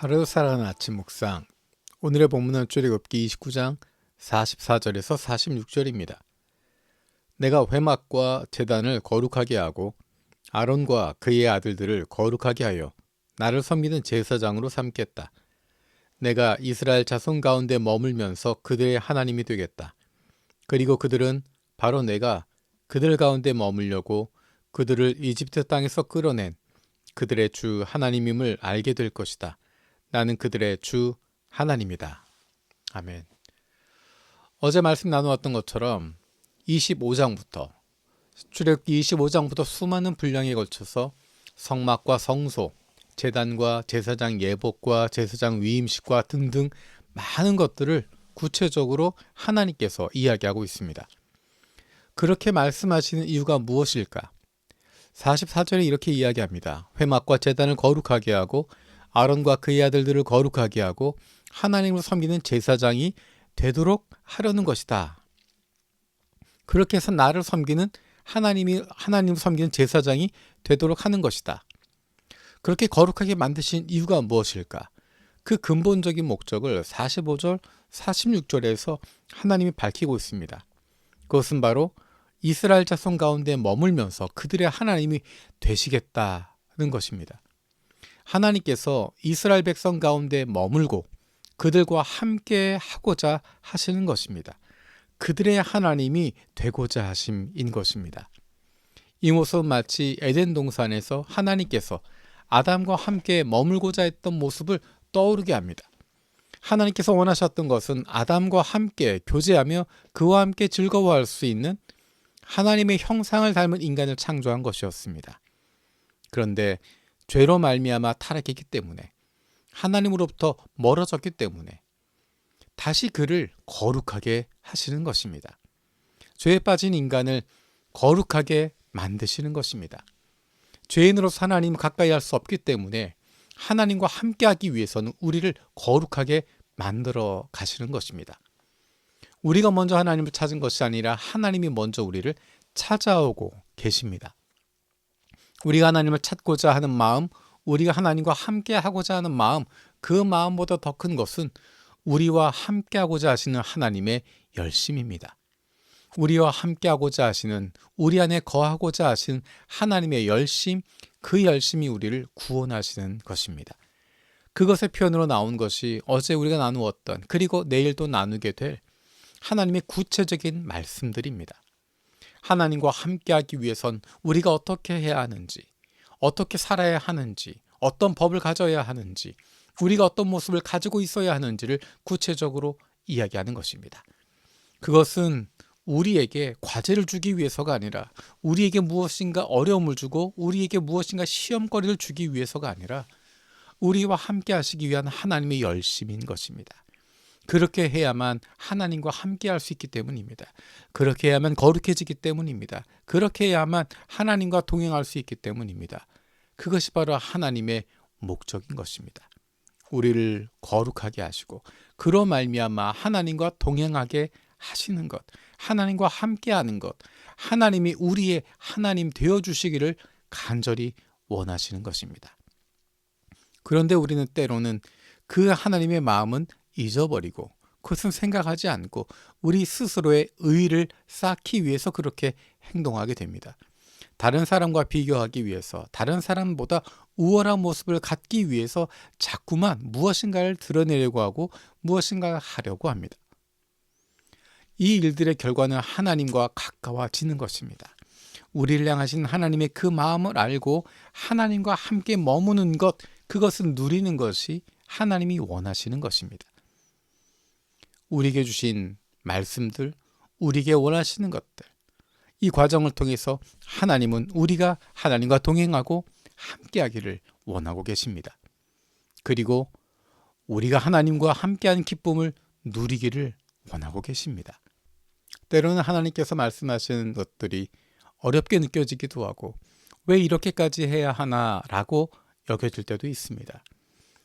하루 살아가는 아침 묵상. 오늘의 본문은 출애굽기 29장 44절에서 46절입니다. 내가 회막과 제단을 거룩하게 하고 아론과 그의 아들들을 거룩하게 하여 나를 섬기는 제사장으로 삼겠다. 내가 이스라엘 자손 가운데 머물면서 그들의 하나님이 되겠다. 그리고 그들은 바로 내가 그들 가운데 머물려고 그들을 이집트 땅에서 끌어낸 그들의 주 하나님임을 알게 될 것이다. 나는 그들의 주 하나님이다. 아멘. 어제 말씀 나누었던 것처럼 25장부터 출애굽기 25장부터 수많은 분량에 걸쳐서 성막과 성소, 제단과 제사장 예복과 제사장 위임식과 등등 많은 것들을 구체적으로 하나님께서 이야기하고 있습니다. 그렇게 말씀하시는 이유가 무엇일까? 44절에 이렇게 이야기합니다. 회막과 제단을 거룩하게 하고 아론과 그의 아들들을 거룩하게 하고 하나님을 섬기는 제사장이 되도록 하려는 것이다. 그렇게 해서 나를 섬기는 하나님을 섬기는 제사장이 되도록 하는 것이다. 그렇게 거룩하게 만드신 이유가 무엇일까? 그 근본적인 목적을 45절, 46절에서 하나님이 밝히고 있습니다. 그것은 바로 이스라엘 자손 가운데 머물면서 그들의 하나님이 되시겠다는 것입니다. 하나님께서 이스라엘 백성 가운데 머물고 그들과 함께 하고자 하시는 것입니다. 그들의 하나님이 되고자 하심인 것입니다. 이 모습은 마치 에덴 동산에서 하나님께서 아담과 함께 머물고자 했던 모습을 떠오르게 합니다. 하나님께서 원하셨던 것은 아담과 함께 교제하며 그와 함께 즐거워할 수 있는 하나님의 형상을 닮은 인간을 창조한 것이었습니다. 그런데 죄로 말미암아 타락했기 때문에 하나님으로부터 멀어졌기 때문에 다시 그를 거룩하게 하시는 것입니다. 죄에 빠진 인간을 거룩하게 만드시는 것입니다. 죄인으로서 하나님을 가까이 할 수 없기 때문에 하나님과 함께하기 위해서는 우리를 거룩하게 만들어 가시는 것입니다. 우리가 먼저 하나님을 찾은 것이 아니라 하나님이 먼저 우리를 찾아오고 계십니다. 우리가 하나님을 찾고자 하는 마음, 우리가 하나님과 함께 하고자 하는 마음, 그 마음보다 더 큰 것은 우리와 함께 하고자 하시는 하나님의 열심입니다. 우리와 함께 하고자 하시는, 우리 안에 거하고자 하시는 하나님의 열심, 그 열심이 우리를 구원하시는 것입니다. 그것의 표현으로 나온 것이 어제 우리가 나누었던, 그리고 내일도 나누게 될 하나님의 구체적인 말씀들입니다. 하나님과 함께하기 위해선 우리가 어떻게 해야 하는지, 어떻게 살아야 하는지, 어떤 법을 가져야 하는지, 우리가 어떤 모습을 가지고 있어야 하는지를 구체적으로 이야기하는 것입니다. 그것은 우리에게 과제를 주기 위해서가 아니라, 우리에게 무엇인가 어려움을 주고 우리에게 무엇인가 시험거리를 주기 위해서가 아니라 우리와 함께 하시기 위한 하나님의 열심인 것입니다. 그렇게 해야만 하나님과 함께 할 수 있기 때문입니다. 그렇게 해야만 거룩해지기 때문입니다. 그렇게 해야만 하나님과 동행할 수 있기 때문입니다. 그것이 바로 하나님의 목적인 것입니다. 우리를 거룩하게 하시고 그로 말미암아 하나님과 동행하게 하시는 것, 하나님과 함께하는 것, 하나님이 우리의 하나님 되어주시기를 간절히 원하시는 것입니다. 그런데 우리는 때로는 그 하나님의 마음은 잊어버리고 그것은 생각하지 않고 우리 스스로의 의의를 쌓기 위해서 그렇게 행동하게 됩니다. 다른 사람과 비교하기 위해서, 다른 사람보다 우월한 모습을 갖기 위해서 자꾸만 무엇인가를 드러내려고 하고 무엇인가를 하려고 합니다. 이 일들의 결과는 하나님과 가까워지는 것입니다. 우리를 향하신 하나님의 그 마음을 알고 하나님과 함께 머무는 것, 그것을 누리는 것이 하나님이 원하시는 것입니다. 우리에게 주신 말씀들, 우리에게 원하시는 것들, 이 과정을 통해서 하나님은 우리가 하나님과 동행하고 함께하기를 원하고 계십니다. 그리고 우리가 하나님과 함께하는 기쁨을 누리기를 원하고 계십니다. 때로는 하나님께서 말씀하시는 것들이 어렵게 느껴지기도 하고 왜 이렇게까지 해야 하나라고 여겨질 때도 있습니다.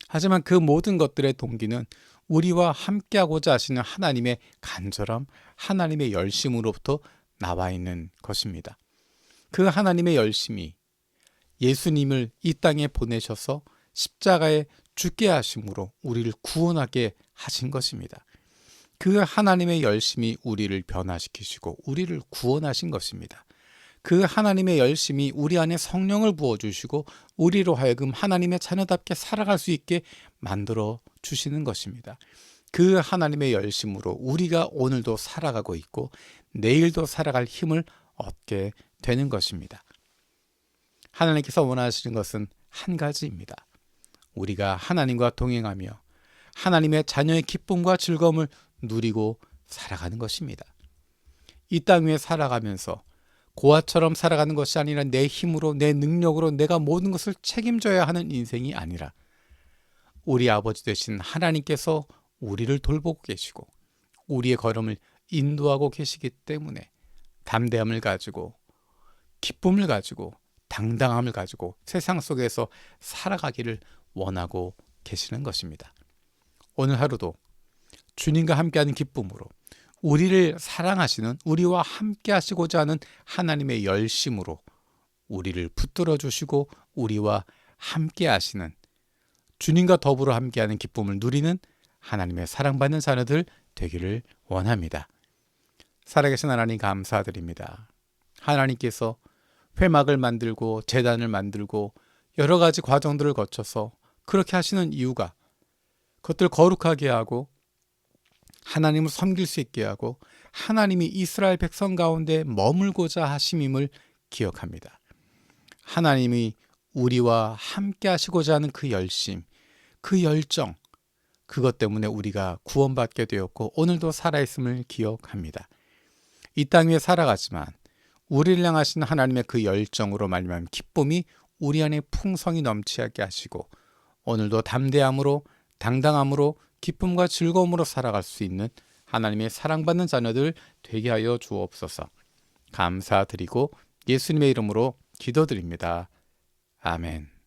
하지만 그 모든 것들의 동기는 우리와 함께하고자 하시는 하나님의 간절함, 하나님의 열심으로부터 나와 있는 것입니다. 그 하나님의 열심이 예수님을 이 땅에 보내셔서 십자가에 죽게 하심으로 우리를 구원하게 하신 것입니다. 그 하나님의 열심이 우리를 변화시키시고 우리를 구원하신 것입니다. 그 하나님의 열심이 우리 안에 성령을 부어주시고 우리로 하여금 하나님의 자녀답게 살아갈 수 있게 만들어 주시는 것입니다. 그 하나님의 열심으로 우리가 오늘도 살아가고 있고 내일도 살아갈 힘을 얻게 되는 것입니다. 하나님께서 원하시는 것은 한 가지입니다. 우리가 하나님과 동행하며 하나님의 자녀의 기쁨과 즐거움을 누리고 살아가는 것입니다. 이 땅 위에 살아가면서 고아처럼 살아가는 것이 아니라 내 힘으로 내 능력으로 내가 모든 것을 책임져야 하는 인생이 아니라 우리 아버지 되신 하나님께서 우리를 돌보고 계시고 우리의 걸음을 인도하고 계시기 때문에 담대함을 가지고 기쁨을 가지고 당당함을 가지고 세상 속에서 살아가기를 원하고 계시는 것입니다. 오늘 하루도 주님과 함께하는 기쁨으로 우리를 사랑하시는 우리와 함께 하시고자 하는 하나님의 열심으로 우리를 붙들어 주시고 우리와 함께 하시는 주님과 더불어 함께하는 기쁨을 누리는 하나님의 사랑받는 자녀들 되기를 원합니다. 살아계신 하나님 감사드립니다. 하나님께서 회막을 만들고 제단을 만들고 여러 가지 과정들을 거쳐서 그렇게 하시는 이유가 그것들 거룩하게 하고 하나님을 섬길 수 있게 하고 하나님이 이스라엘 백성 가운데 머물고자 하심임을 기억합니다. 하나님이 우리와 함께 하시고자 하는 그 열심, 그 열정, 그것 때문에 우리가 구원받게 되었고 오늘도 살아있음을 기억합니다. 이 땅 위에 살아가지만 우리를 향하신 하나님의 그 열정으로 말미암은 기쁨이 우리 안에 풍성히 넘치게 하시고 오늘도 담대함으로 당당함으로 기쁨과 즐거움으로 살아갈 수 있는 하나님의 사랑받는 자녀들 되게 하여 주옵소서. 감사드리고 예수님의 이름으로 기도드립니다. 아멘.